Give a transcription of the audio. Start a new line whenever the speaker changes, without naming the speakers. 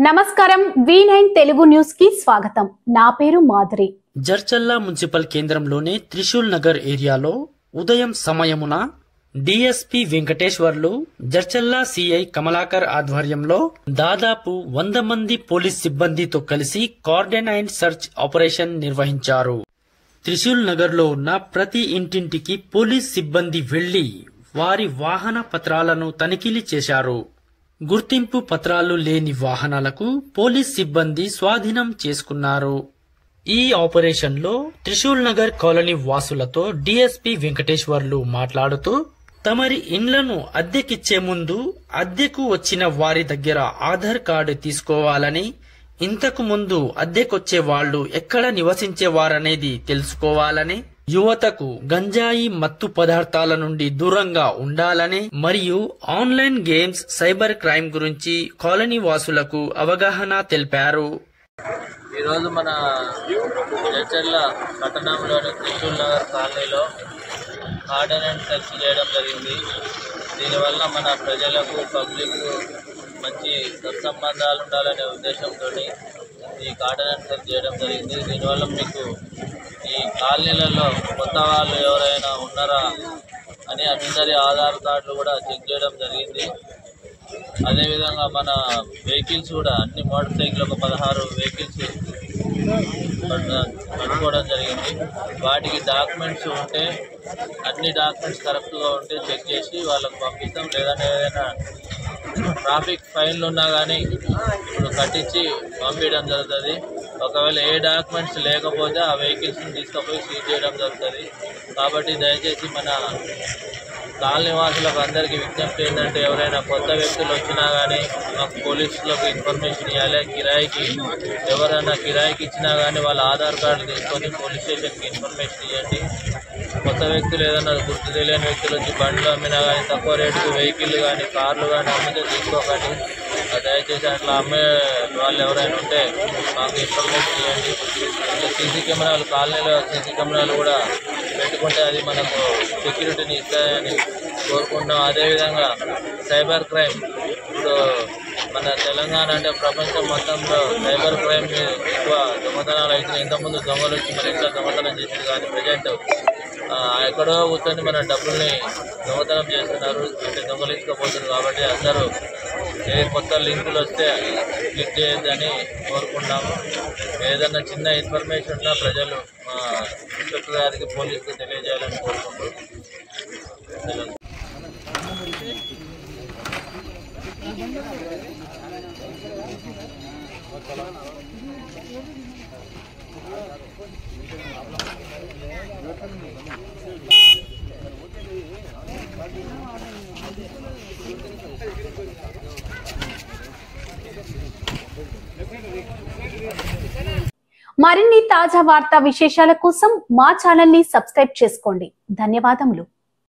నమస్కారం V9 Telugu news కి స్వాగతం। నా పేరు మాధురి।
జర్చల్ల మున్సిపల్ కేంద్రంలోని త్రిశూల్ నగర్ ఏరియాలో ఉదయం సమయమున డిఎస్పీ వెంకటేశ్వర్లు జర్చల్ల సిఐ కమలాకర్ ఆధ్వర్యంలో దాదాపు 100 మంది పోలీస్ సిబ్బందితో కలిసి కార్డన్ అండ్ సర్చ్ ఆపరేషన్ నిర్వహించారు। త్రిశూల్ నగర్ లో ఉన్న ప్రతి ఇంటింటికి పోలీస్ సిబ్బంది వెళ్లి వారి వాహన పత్రాలను తనిఖీలు చేశారు। గుర్తింపు పత్రాలు లేని వాహనాలకు పోలీస్ సిబ్బంది స్వాధీనం చేసుకున్నారు। ఈ ఆపరేషన్ లో త్రిశూల్ నగర్ కాలనీ వాసులతో డిఎస్పీ వెంకటేశ్వర్లు మాట్లాడుతూ తమరి ఇండ్లను అద్దెకిచ్చే ముందు అద్దెకు వచ్చిన వారి దగ్గర ఆధార్ కార్డు తీసుకోవాలని, ఇంతకు ముందు అద్దెకొచ్చే వాళ్లు ఎక్కడ నివసించేవారనేది తెలుసుకోవాలని, యువతకు గంజాయి మత్తు పదార్థాల నుండి దూరంగా ఉండాలని మరియు ఆన్లైన్ గేమ్స్ సైబర్ క్రైమ్ గురించి కాలనీ వాసులకు అవగాహన తెలిపారు।
ఈ రోజు మన జడ్చర్ల పట్టణంలోని త్రిశూల్ నగర్ కాలనీలో కార్డన్ అండ్ సెర్చ్ చేయడం జరిగింది। దీనివల్ల మన ప్రజలకు పబ్లిక్ మంచి సత్సంబంధాలు ఉండాలనే ఉద్దేశంతో ఈ కార్డన్ అండ్ సెర్చ్ చేయడం జరిగింది। దీనివల్ల మీకు ఈ కాలనీలలో కొత్త వాళ్ళు ఎవరైనా ఉన్నారా అని అందరి ఆధార్ కార్డులు కూడా చెక్ చేయడం జరిగింది। అదేవిధంగా మన వెహికల్స్ కూడా అన్ని మోటార్ సైకిల్ ఒక 16 వెహికల్స్ పట్టుకోవడం జరిగింది। వాటికి డాక్యుమెంట్స్ ఉంటే అన్ని డాక్యుమెంట్స్ కరెక్ట్గా ఉంటే చెక్ చేసి వాళ్ళకు పంపిస్తాం। లేదంటే ఏదైనా ట్రాఫిక్ ఫైన్లు ఉన్నా కానీ ఇప్పుడు కట్టించి పంపించడం జరుగుతుంది। ఒకవేళ ఏ డాక్యుమెంట్స్ లేకపోతే ఆ వెహికల్స్ని తీసుకుపోయి సీజ్ చేయడం జరుగుతుంది। కాబట్టి దయచేసి మన కాలనీ వాసులకు అందరికీ విజ్ఞప్తి ఏంటంటే ఎవరైనా కొత్త వ్యక్తులు వచ్చినా కానీ మాకు పోలీసులకు ఇన్ఫర్మేషన్ ఇవ్వాలి। కిరాయికి ఎవరైనా కిరాయికి ఇచ్చినా కానీ వాళ్ళ ఆధార్ కార్డు తీసుకొని పోలీస్ స్టేషన్కి ఇన్ఫర్మేషన్ ఇవ్వండి। కొత్త వ్యక్తులు ఏదైనా గుర్తు తెలియని వ్యక్తులు వచ్చి బండ్లు అమ్మినా కానీ తక్కువ రేటుకు వెహికల్ కానీ కార్లు కానీ అమ్మితే తీసుకోకండి। దయచేసి అట్లా అమ్మే వాళ్ళు ఎవరైనా ఉంటే మాకు ఇన్ఫర్మేషన్ ఇవ్వండి। సీసీ కెమెరాలు కాలనీలో సీసీ కెమెరాలు కూడా పెట్టుకుంటే అది మనకు సెక్యూరిటీని ఇస్తాయని కోరుకుంటున్నాం। అదేవిధంగా సైబర్ క్రైమ్ ఇప్పుడు మన తెలంగాణ అంటే ప్రపంచం మొత్తంలో సైబర్ క్రైమ్ ఎక్కువ దొంగతనాలు అవుతున్నాయి। ఇంతకుముందు దొంగలు వచ్చి మన ఇంట్లో దొంగతనం చేసేది కానీ ప్రజెంట్ ఎక్కడో కూర్చొని మన డబ్బుల్ని దొంగతనం చేస్తున్నారు, అంటే దొంగలించుకోపోతున్నారు। కాబట్టి అందరూ ఏ కొత్త లింకులు వస్తే క్లిక్ చేయొద్దని కోరుకుంటున్నాము। ఏదైనా చిన్న ఇన్ఫర్మేషన్ ఉన్నా ప్రజలు ఇన్స్పెక్టర్ గారికి పోలీసుకు తెలియజేయాలని కోరుకుంటున్నాం।
మరిన్ని తాజా వార్తా విశేషాల కోసం మా ఛానల్ ని సబ్స్క్రైబ్ చేసుకోండి। ధన్యవాదములు।